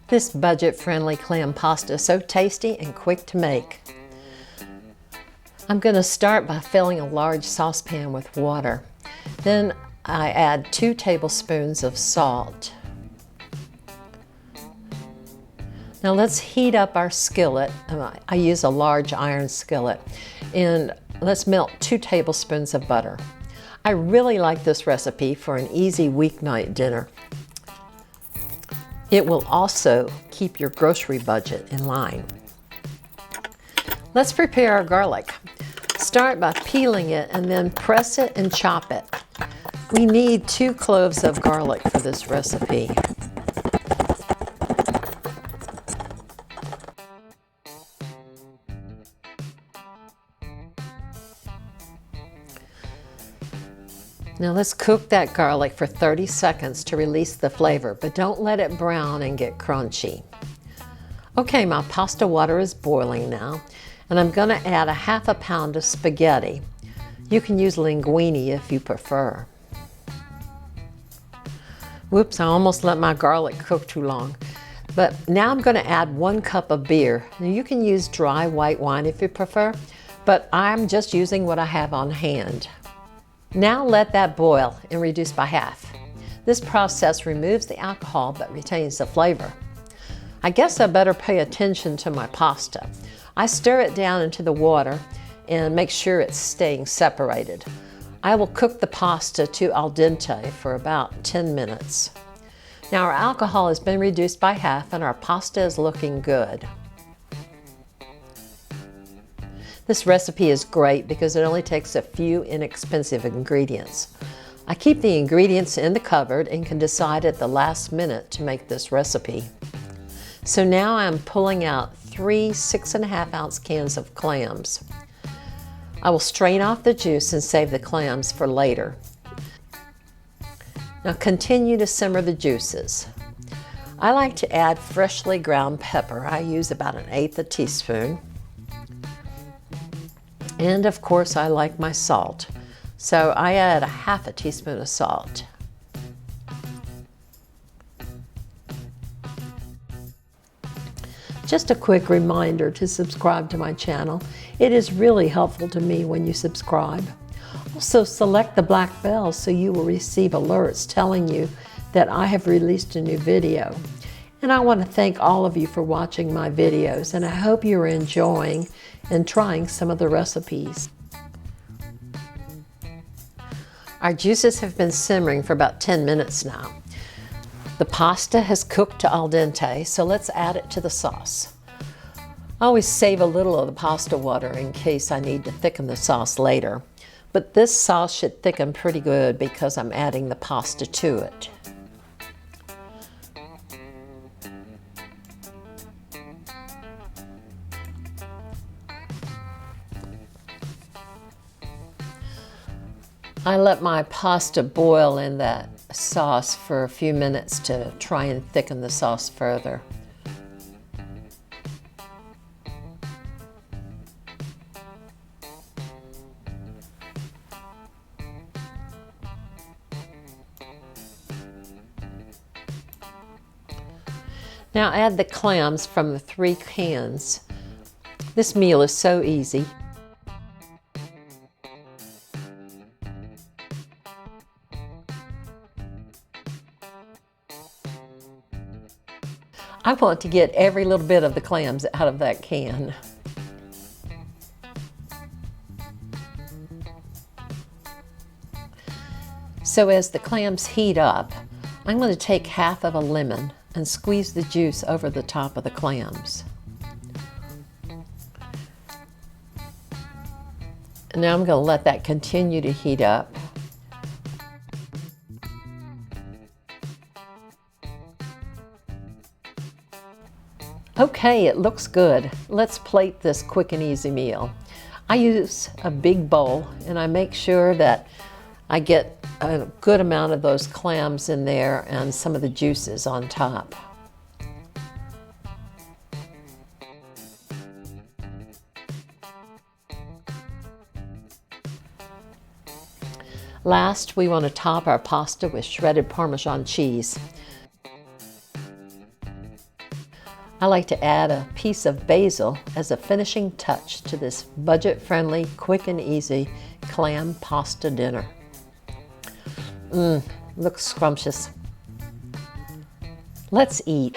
This budget-friendly clam pasta is so tasty and quick to make. I'm going to start by filling a large saucepan with water. Then I add 2 tablespoons of salt. Now let's heat up our skillet. I use a large iron skillet. And let's melt 2 tablespoons of butter. I really like this recipe for an easy weeknight dinner. It will also keep your grocery budget in line. Let's prepare our garlic. Start by peeling it and then press it and chop it. We need 2 cloves of garlic for this recipe. Now let's cook that garlic for 30 seconds to release the flavor, but don't let it brown and get crunchy. Okay, my pasta water is boiling now, and I'm going to add a ½ pound of spaghetti. You can use linguine if you prefer. Whoops, I almost let my garlic cook too long. But now I'm going to add 1 cup of beer. Now you can use dry white wine if you prefer, but I'm just using what I have on hand. Now let that boil and reduce by half. This process removes the alcohol but retains the flavor. I guess I better pay attention to my pasta. I stir it down into the water and make sure it's staying separated. I will cook the pasta to al dente for about 10 minutes. Now our alcohol has been reduced by half and our pasta is looking good. This recipe is great because it only takes a few inexpensive ingredients. I keep the ingredients in the cupboard and can decide at the last minute to make this recipe. So now I'm pulling out 3 6.5-ounce cans of clams. I will strain off the juice and save the clams for later. Now continue to simmer the juices. I like to add freshly ground pepper. I use about 1/8 teaspoon. And of course I like my salt. So I add 1/2 teaspoon of salt. Just a quick reminder to subscribe to my channel. It is really helpful to me when you subscribe. Also select the black bell so you will receive alerts telling you that I have released a new video. And I want to thank all of you for watching my videos, and I hope you're enjoying and trying some of the recipes. Our juices have been simmering for about 10 minutes now. The pasta has cooked to al dente, so let's add it to the sauce. I always save a little of the pasta water in case I need to thicken the sauce later, but this sauce should thicken pretty good because I'm adding the pasta to it. I let my pasta boil in that sauce for a few minutes to try and thicken the sauce further. Now add the clams from the 3 cans. This meal is so easy. I want to get every little bit of the clams out of that can. So as the clams heat up, I'm going to take 1/2 of a lemon and squeeze the juice over the top of the clams. And now I'm going to let that continue to heat up. Okay, it looks good. Let's plate this quick and easy meal. I use a big bowl and I make sure that I get a good amount of those clams in there and some of the juices on top. Last, we want to top our pasta with shredded Parmesan cheese. I like to add a piece of basil as a finishing touch to this budget-friendly, quick and easy clam pasta dinner. Looks scrumptious. Let's eat.